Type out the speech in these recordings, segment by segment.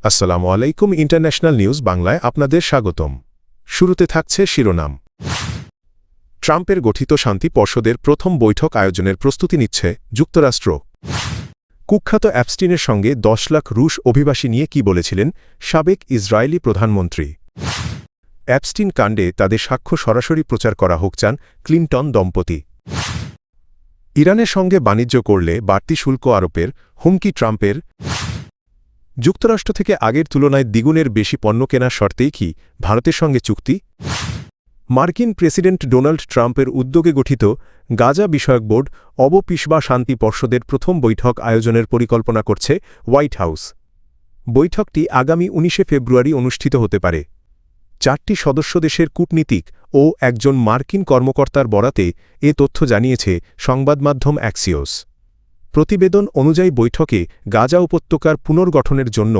আসসালামু আলাইকুম international news বাংলায় আপনাদের স্বাগতম। শুরুতে থাকছে শিরোনাম। ট্রাম্পের গঠিত শান্তি পর্ষদের প্রথম বৈঠক আয়োজনের প্রস্তুতি নিচ্ছে যুক্তরাষ্ট্র। কুখ্যাত অ্যাপস্টিনের সঙ্গে 10 লাখ রুশ অভিবাসী নিয়ে কি বলেছিলেন সাবেক ইসরায়েলি প্রধানমন্ত্রী। অ্যাপস্টিন কাণ্ডে তাদের সাক্ষ্য সরাসরি প্রচার করা হোক চান ক্লিনটন দম্পতি। ইরানের সঙ্গে বাণিজ্য করলে বাড়তি শুল্ক আরোপের হুমকি ট্রাম্পের। যুক্তরাষ্ট্র থেকে আগের তুলনায় দ্বিগুণের বেশি পণ্য কেনার শর্তেই কি ভারতের সঙ্গে চুক্তি। মার্কিন প্রেসিডেন্ট ডোনাল্ড ট্রাম্পের উদ্যোগে গঠিত গাজা বিষয়ক বোর্ড অবপিসবা শান্তি পর্ষদের প্রথম বৈঠক আয়োজনের পরিকল্পনা করছে হোয়াইট হাউস। বৈঠকটি আগামী 19 ফেব্রুয়ারি অনুষ্ঠিত হতে পারে। 4টি সদস্য দেশের কূটনীতিক ও একজন মার্কিন কর্মকর্তার বরাতে এ তথ্য জানিয়েছে সংবাদমাধ্যম অ্যাক্সিওস। প্রতিবেদন অনুযায়ী বৈঠকে গাজা উপত্যকার পুনর্গঠনের জন্য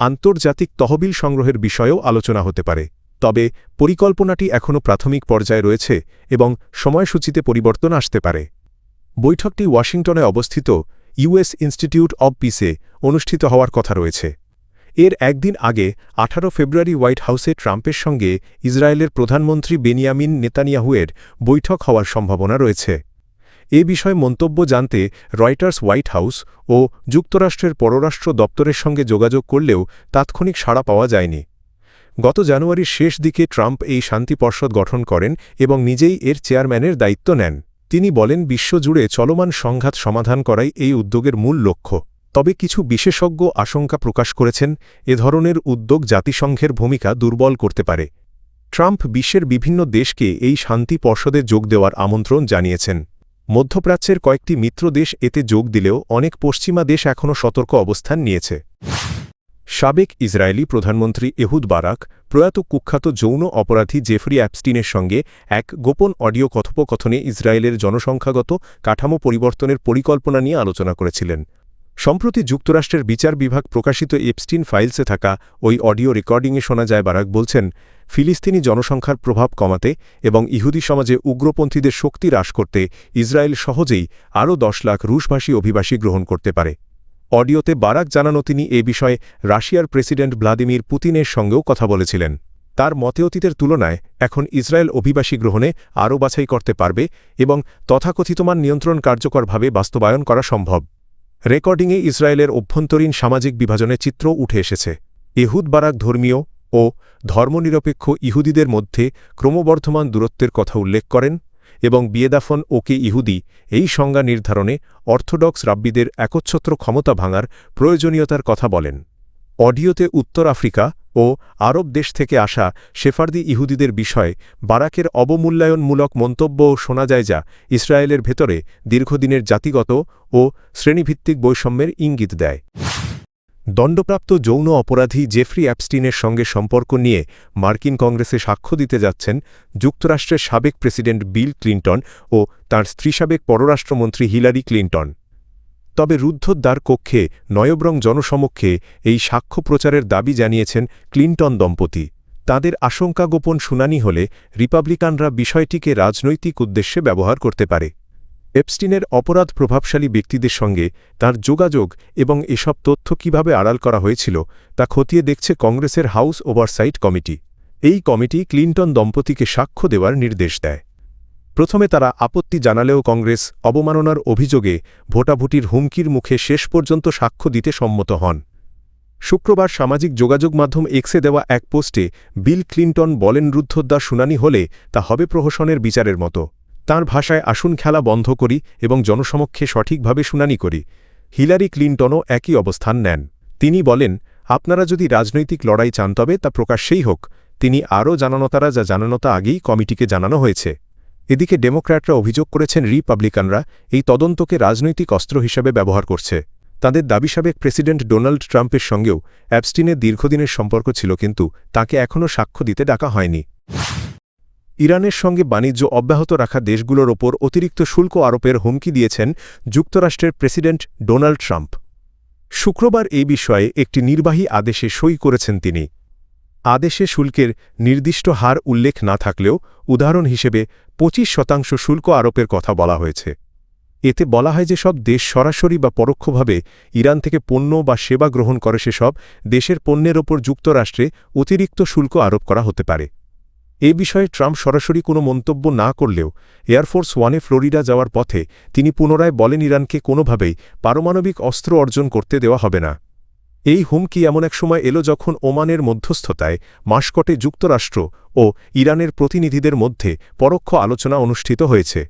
আন্তর্জাতিক তহবিল সংগ্রহের বিষয়েও আলোচনা হতে পারে। তবে পরিকল্পনাটি এখনও প্রাথমিক পর্যায়ে রয়েছে এবং সময়সূচিতে পরিবর্তন আসতে পারে। বৈঠকটি ওয়াশিংটনে অবস্থিত ইউএস ইনস্টিটিউট অব পিসে অনুষ্ঠিত হওয়ার কথা রয়েছে। এর একদিন আগে 18 ফেব্রুয়ারি হোয়াইট হাউসে ট্রাম্পের সঙ্গে ইসরায়েলের প্রধানমন্ত্রী বেনিয়ামিন নেতানিয়াহুয়ের বৈঠক হওয়ার সম্ভাবনা রয়েছে। এ বিষয়ে মন্তব্য জানতে রয়টার্স হোয়াইট হাউস ও যুক্তরাষ্ট্রের পররাষ্ট্র দপ্তরের সঙ্গে যোগাযোগ করলেও তাৎক্ষণিক সাড়া পাওয়া যায়নি। গত জানুয়ারির শেষ দিকে ট্রাম্প এই শান্তি পর্ষদ গঠন করেন এবং নিজেই এর চেয়ারম্যানের দায়িত্ব নেন। তিনি বলেন, বিশ্বজুড়ে চলমান সংঘাত সমাধান করাই এই উদ্যোগের মূল লক্ষ্য। তবে কিছু বিশেষজ্ঞ আশঙ্কা প্রকাশ করেছেন, এ ধরনের উদ্যোগ জাতিসংঘের ভূমিকা দুর্বল করতে পারে। ট্রাম্প বিশ্বের বিভিন্ন দেশকে এই শান্তি পর্ষদে যোগ দেওয়ার আমন্ত্রণ জানিয়েছেন। মধ্যপ্রাচ্যের কয়েকটি মিত্র দেশ এতে যোগ দিলেও অনেক পশ্চিমা দেশ এখনও সতর্ক অবস্থান নিয়েছে। সাবেক ইসরায়েলি প্রধানমন্ত্রী এহুদ বারাক প্রয়াত কুখ্যাত যৌন অপরাধী জেফরি অ্যাপস্টিনের সঙ্গে এক গোপন অডিও কথোপকথনে ইসরায়েলের জনসংখ্যাগত কাঠামো পরিবর্তনের পরিকল্পনা নিয়ে আলোচনা করেছিলেন। সম্প্রতি যুক্তরাষ্ট্রের বিচার বিভাগ প্রকাশিত এপস্টিন ফাইলসে থাকা ওই অডিও রেকর্ডিংয়ে শোনা যায় বারাক বলছেন, ফিলিস্তিনি জনসংখ্যার প্রভাব কমাতে এবং ইহুদি সমাজে উগ্রপন্থীদের শক্তি হ্রাস করতে ইসরায়েল সহজেই আরও 10 লাখ রুশভাষী অভিবাসী গ্রহণ করতে পারে। অডিওতে বারাক জানানো তিনি এ বিষয়ে রাশিয়ার প্রেসিডেন্ট ভ্লাদিমির পুতিনের সঙ্গেও কথা বলেছিলেন। তার মতে অতীতের তুলনায় এখন ইসরায়েল অভিবাসী গ্রহণে আরও বাছাই করতে পারবে এবং তথাকথিতমান নিয়ন্ত্রণ কার্যকরভাবে বাস্তবায়ন করা সম্ভব। রেকর্ডিংয়ে ইসরায়েলের অভ্যন্তরীণ সামাজিক বিভাজনের চিত্র উঠে এসেছে। এহুদ বারাক ধর্মীয় ও ধর্মনিরপেক্ষ ইহুদিদের মধ্যে ক্রমবর্ধমান দূরত্বের কথা উল্লেখ করেন এবং বিয়েদাফন ওকে ইহুদি এই সংজ্ঞা নির্ধারণে অর্থোডক্স রাব্বিদের একচ্ছত্র ক্ষমতা ভাঙার প্রয়োজনীয়তার কথা বলেন। অডিওতে উত্তর আফ্রিকা ও আরব দেশ থেকে আসা সেফার্দি ইহুদিদের বিষয়ে বারাকের অবমূল্যায়নমূলক মন্তব্যও শোনা যায়, যা ইসরায়েলের ভেতরে দীর্ঘদিনের জাতিগত ও শ্রেণীভিত্তিক বৈষম্যের ইঙ্গিত দেয়। দণ্ডপ্রাপ্ত যৌন অপরাধী জেফরি অ্যাপস্টিনের সঙ্গে সম্পর্ক নিয়ে মার্কিন কংগ্রেসে সাক্ষ্য দিতে যাচ্ছেন যুক্তরাষ্ট্রের সাবেক প্রেসিডেন্ট বিল ক্লিনটন ও তাঁর স্ত্রী সাবেক পররাষ্ট্রমন্ত্রী হিলারি ক্লিনটন। তবে রুদ্ধদ্বার কক্ষে নয়বরং জনসমক্ষে এই সাক্ষ্য প্রচারের দাবি জানিয়েছেন ক্লিনটন দম্পতি। তাদের আশঙ্কা গোপন শুনানি হলে রিপাবলিকানরা বিষয়টিকে রাজনৈতিক উদ্দেশ্যে ব্যবহার করতে পারে। এপস্টিনের অপরাধ প্রভাবশালী ব্যক্তিদের সঙ্গে তার যোগাযোগ এবং এসব তথ্য কিভাবে আড়াল করা হয়েছিল তা খতিয়ে দেখছে কংগ্রেসের হাউস ওভারসাইট কমিটি। এই কমিটি ক্লিনটন দম্পতিকে সাক্ষ্য দেওয়ার নির্দেশ দেয়। প্রথমে তারা আপত্তি জানালেও কংগ্রেস অবমাননার অভিযোগে ভোটাভুটির হুমকির মুখে শেষ পর্যন্ত সাক্ষ্য দিতে সম্মত হন। শুক্রবার সামাজিক যোগাযোগ মাধ্যম এক্সে দেওয়া এক পোস্টে বিল ক্লিনটন বলেন, রুদ্ধদ্বার শুনানি হলে তা হবে প্রহসনের বিচারের মতো। তাঁর ভাষায়, আসুন খেলা বন্ধ করি এবং জনসমক্ষে সঠিকভাবে শুনানি করি। হিলারি ক্লিনটনও একই অবস্থান নেন। তিনি বলেন, আপনারা যদি রাজনৈতিক লড়াই চান তবে তা প্রকাশ্যেই হোক। তিনি আরও জানানো তারা যা জানানো তা আগেই কমিটিকে জানানো হয়েছে। এদিকে ডেমোক্র্যাটরা অভিযোগ করেছেন রিপাবলিকানরা এই তদন্তকে রাজনৈতিক অস্ত্র হিসেবে ব্যবহার করছে। তাদের দাবি সাবেক প্রেসিডেন্ট ডোনাল্ড ট্রাম্পের সঙ্গেও অ্যাপস্টিনের দীর্ঘদিনের সম্পর্ক ছিল, কিন্তু তাকে এখনও সাক্ষ্য দিতে ডাকা হয়নি। ইরানের সঙ্গে বাণিজ্য অব্যাহত রাখা দেশগুলোর ওপর অতিরিক্ত শুল্ক আরোপের হুমকি দিয়েছেন যুক্তরাষ্ট্রের প্রেসিডেন্ট ডোনাল্ড ট্রাম্প। শুক্রবার এই বিষয়ে একটি নির্বাহী আদেশে সই করেছেন তিনি। আদেশে শুল্কের নির্দিষ্ট হার উল্লেখ না থাকলেও উদাহরণ হিসেবে 25% শুল্ক আরোপের কথা বলা হয়েছে। এতে বলা হয় যে সব দেশ সরাসরি বা পরোক্ষভাবে ইরান থেকে পণ্য বা সেবা গ্রহণ করে সেসব দেশের পণ্যের ওপর যুক্তরাষ্ট্রে অতিরিক্ত শুল্ক আরোপ করা হতে পারে। এ বিষয়ে ট্রাম্প সরাসরি কোনো মন্তব্য না করলেও এয়ারফোর্স ওয়ানে ফ্লোরিডা যাওয়ার পথে তিনি পুনরায় বলেন ইরানকে কোনোভাবেই পারমাণবিক অস্ত্র অর্জন করতে দেওয়া হবে না। এই হুমকি এমন এক সময় এলো যখন ওমানের মধ্যস্থতায় মাসকটে যুক্তরাষ্ট্র ও ইরানের প্রতিনিধিদের মধ্যে পরোক্ষ আলোচনা অনুষ্ঠিত হয়েছে।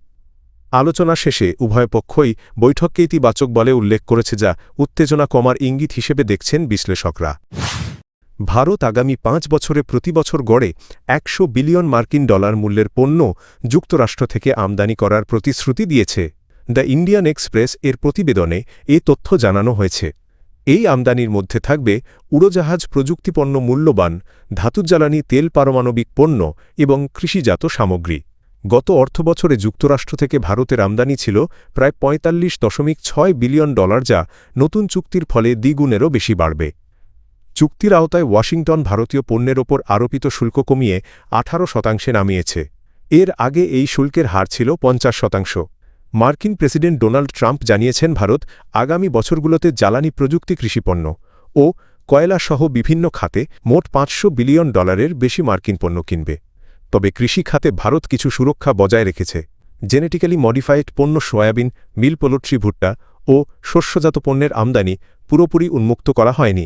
আলোচনা শেষে উভয় পক্ষই বৈঠককে ইতিবাচক বলে উল্লেখ করেছে, যা উত্তেজনা কমার ইঙ্গিত হিসেবে দেখছেন বিশ্লেষকরা। ভারত আগামী 5 বছরে প্রতি বছর গড়ে 100 বিলিয়ন মার্কিন ডলার মূল্যের পণ্য যুক্তরাষ্ট্র থেকে আমদানি করার প্রতিশ্রুতি দিয়েছে। দ্য ইন্ডিয়ান এক্সপ্রেস এর প্রতিবেদনে এ তথ্য জানানো হয়েছে। এই আমদানির মধ্যে থাকবে উড়োজাহাজ প্রযুক্তিপণ্য, মূল্যবান ধাতুজ্বালানি তেল, পারমাণবিক পণ্য এবং কৃষিজাত সামগ্রী। গত অর্থবছরে যুক্তরাষ্ট্র থেকে ভারতের আমদানি ছিল প্রায় 45.6 বিলিয়ন ডলার, যা নতুন চুক্তির ফলে দ্বিগুণেরও বেশি বাড়বে। চুক্তির আওতায় ওয়াশিংটন ভারতীয় পণ্যের ওপর আরোপিত শুল্ক কমিয়ে 18% নামিয়েছে। এর আগে এই শুল্কের হার ছিল 50%। মার্কিন প্রেসিডেন্ট ডোনাল্ড ট্রাম্প জানিয়েছেন ভারত আগামী বছরগুলোতে জ্বালানি, প্রযুক্তি, কৃষিপণ্য ও কয়লাসহ বিভিন্ন খাতে মোট 500 বিলিয়ন ডলারের বেশি মার্কিন পণ্য কিনবে। তবে কৃষি খাতে ভারত কিছু সুরক্ষা বজায় রেখেছে। জেনেটিক্যালি মডিফাইড পণ্য, সয়াবিন, মিল, পোলট্রি, ভুট্টা ও শস্যজাত পণ্যের আমদানি পুরোপুরি উন্মুক্ত করা হয়নি।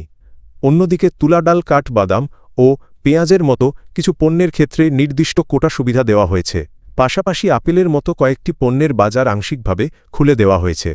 অন্যদিকে তুলা, ডাল, কাঠ, বাদাম ও পেঁয়াজের মতো কিছু পণ্যের ক্ষেত্রে নির্দিষ্ট কোটা সুবিধা দেওয়া হয়েছে। পাশাপাশি আপেলের মতো কয়েকটি পণ্যের বাজার আংশিকভাবে খুলে দেওয়া হয়েছে।